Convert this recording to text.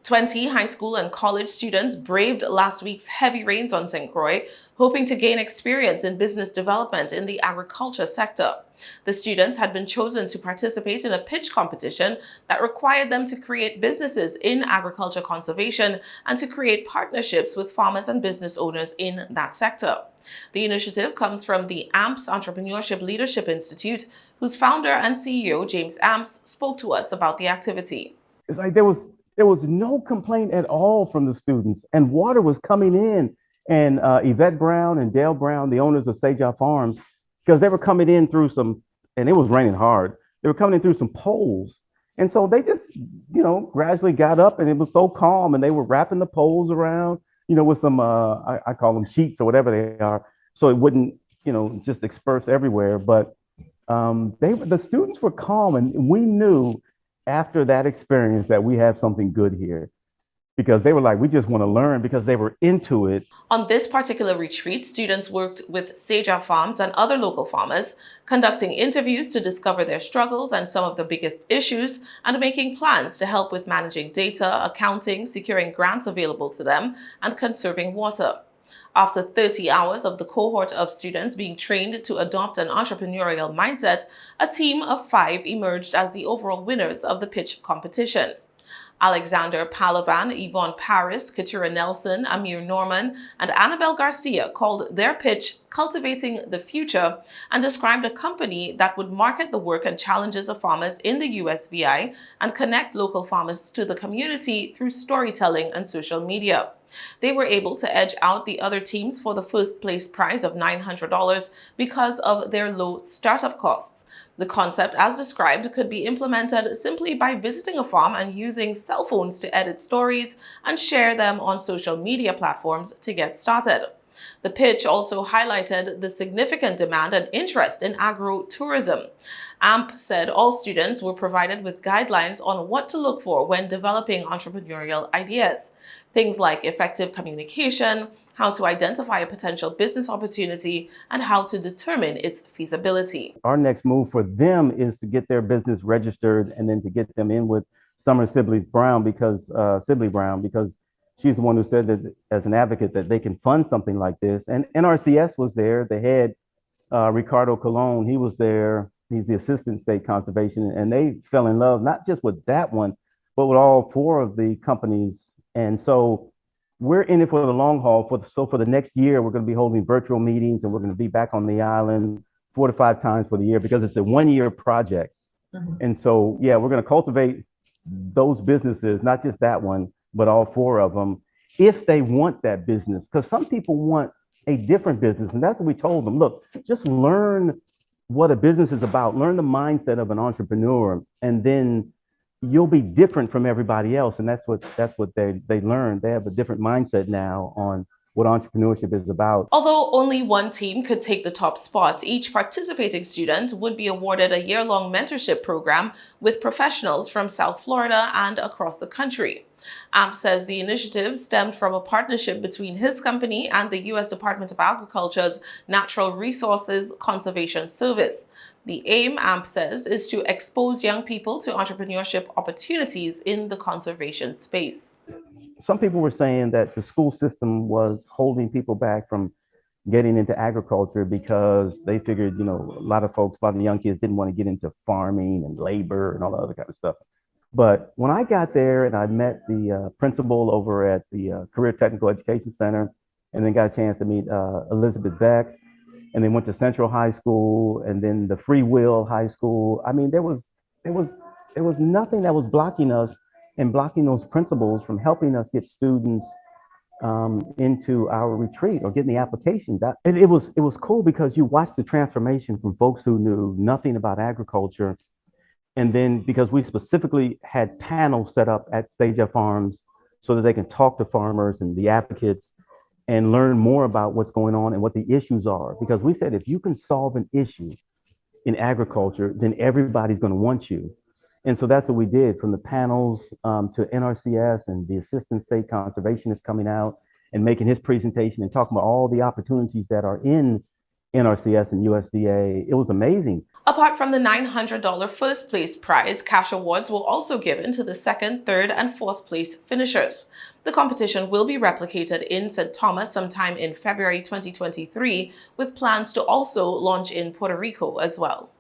20 high school and college students braved last week's heavy rains on St. Croix, hoping to gain experience in business development in the agriculture sector. The students had been chosen to participate in a pitch competition that required them to create businesses in agriculture conservation and to create partnerships with farmers and business owners in that sector. The initiative comes from the AMPS Entrepreneurship Leadership Institute, whose founder and CEO, James Amps, spoke to us about the activity. It's like there was no complaint at all from the students, and water was coming in. And Yvette Brown and Dale Brown, the owners of St. Farms, because they were coming in through some, and it was raining hard. They were coming in through some poles, and so they just, gradually got up, and it was so calm, and they were wrapping the poles around, with some I call them sheets or whatever they are, so it wouldn't, just disperse everywhere. But the students were calm, and we knew after that experience that we have something good here, because they were like, we just want to learn, because they were into it. On this particular retreat, students worked with St Farms and other local farmers, conducting interviews to discover their struggles and some of the biggest issues, and making plans to help with managing data, accounting, securing grants available to them, and conserving water. After 30 hours of the cohort of students being trained to adopt an entrepreneurial mindset, a team of 5 emerged as the overall winners of the pitch competition. Alexander Palavan, Yvonne Paris, Katura Nelson, Amir Norman, and Annabelle Garcia called their pitch Cultivating the Future and described a company that would market the work and challenges of farmers in the USVI and connect local farmers to the community through storytelling and social media. They were able to edge out the other teams for the first place prize of $900 because of their low startup costs. The concept, as described, could be implemented simply by visiting a farm and using cell phones to edit stories and share them on social media platforms to get started. The pitch also highlighted the significant demand and interest in agro-tourism. AMP said all students were provided with guidelines on what to look for when developing entrepreneurial ideas. Things like effective communication, how to identify a potential business opportunity, and how to determine its feasibility. Our next move for them is to get their business registered, and then to get them in with Summer Sibley Brown, because she's the one who said that as an advocate that they can fund something like this. And NRCS was there. They had Ricardo Colon. He was there. He's the assistant state conservation, and they fell in love not just with that one, but with all 4 of the companies. And so we're in it for the long haul. For the next year, we're going to be holding virtual meetings, and we're going to be back on the island 4 to 5 times for the year, because it's a 1-year project. And so, yeah, we're going to cultivate those businesses, not just that one, but all 4 of them, if they want that business. Because some people want a different business, and that's what we told them. Look, just learn what a business is about. Learn the mindset of an entrepreneur, and then you'll be different from everybody else. And that's what they learned. They have a different mindset now on what entrepreneurship is about. Although only one team could take the top spot, each participating student would be awarded a year-long mentorship program with professionals from South Florida and across the country. AMP says the initiative stemmed from a partnership between his company and the U.S. Department of Agriculture's Natural Resources Conservation Service. The aim, AMP says, is to expose young people to entrepreneurship opportunities in the conservation space. Some people were saying that the school system was holding people back from getting into agriculture, because they figured, a lot of young kids didn't want to get into farming and labor and all the other kind of stuff. But when I got there and I met the principal over at the Career Technical Education Center, and then got a chance to meet Elizabeth Beck, and then went to Central High School, and then the Free Will High School. I mean, there was nothing that was blocking us and blocking those principals from helping us get students into our retreat or getting the applications. It was cool, because you watched the transformation from folks who knew nothing about agriculture. And then, because we specifically had panels set up at St Farms so that they can talk to farmers and the advocates and learn more about what's going on and what the issues are. Because we said, if you can solve an issue in agriculture, then everybody's going to want you. And so that's what we did, from the panels to NRCS, and the assistant state conservationist coming out and making his presentation and talking about all the opportunities that are in NRCS and USDA. It was amazing. Apart from the $900 first place prize, cash awards will also given to the second, third, and fourth place finishers. The competition will be replicated in St. Thomas sometime in February 2023, with plans to also launch in Puerto Rico as well.